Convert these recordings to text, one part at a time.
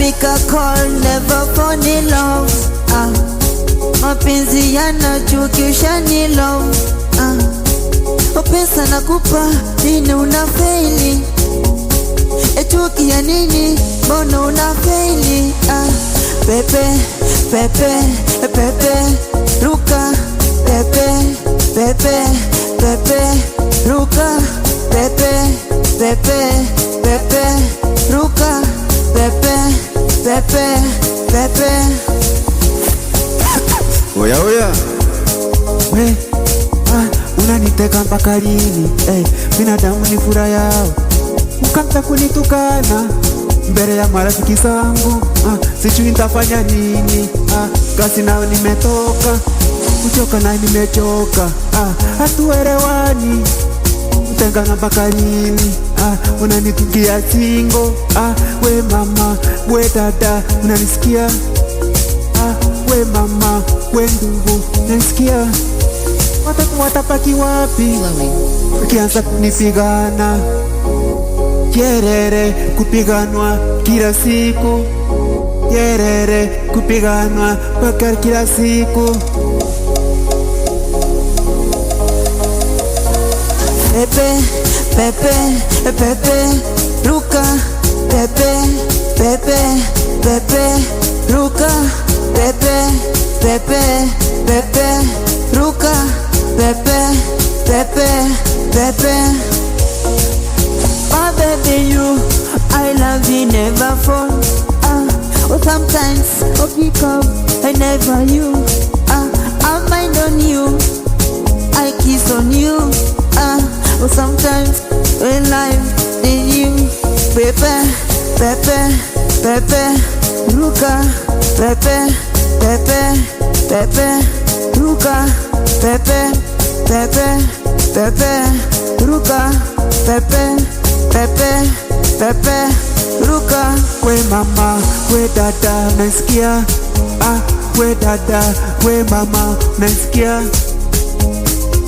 pick a call, never fall in love. Mapenzi yanachukisha ni love. Pesa nakupa nini unafeli? Chuki ya nini mbona unafeli? Pepe, pepe, pepe, ruka. Pepe, pepe, pepe, ruka. Pepe, pepe, pepe, ruka. Pepe, pepe, pepe. Oya oya, we unaniteka mpaka lini? Binadamu ni furaha yao, ukaanza kunitukana mbele ya marafiki zangu. Sijui nitafanya nini. Kasi nao nimetoka, kuchoka na nimechoka. Hatuelewani, utengana mpaka lini? Unanitungia singo. We mama, we dada, unanisikia? We mama, we ndugu, unanisikia? Watapaki wapi ukianza kunipigana? Yerere kupiganwa kila siku, yerere kupiganwa mpaka kila siku. Pepe, pepe, pepe, ruka. Pepe, pepe, pepe, ruka. Pepe, pepe, pepe, ruka. Pepe, pepe, pepe. My baby, you, I love you, never fall. Sometimes I pick up, I never you. I mind on you, I kiss on you. Sometimes when life in you. Pepe, pepe, pepe, ruka. Pepe, pepe, pepe, ruka. Pepe, pepe, pepe, ruka. Pepe, pepe, pepe, ruka. We mama, we dada, unasikia? We dada, we mama, unasikia?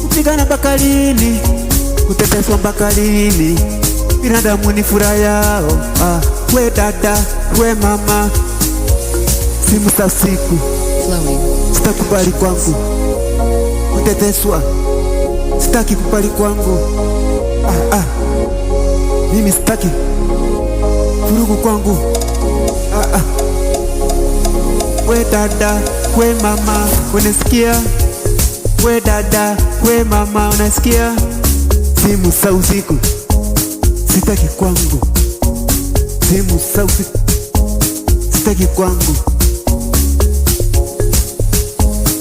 Kupigana mpaka lini? Kuteteswa mpaka lini? Binadamu ni furaha yao. We dada, we mama, simu za usiku sitakubali kwangu. Kuteteswa sitaki kubali kwangu. Mimi sitaki furugu kwangu. We dada, we mama, unasikia? We dada, we mama, unasikia? Simu za usiku sitaki kwangu. Simu za usiku sitaki kwangu.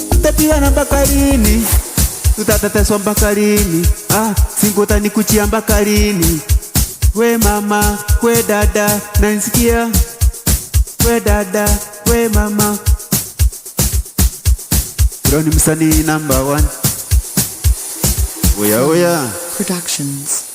Tutapigana mpaka lini? Tutateteswa mpaka lini? Singo utanikuchia mpaka lini? We mama, we dada, unanisikia? We dada, we mama. Bro ni msanii number 1. Oya oya Productions.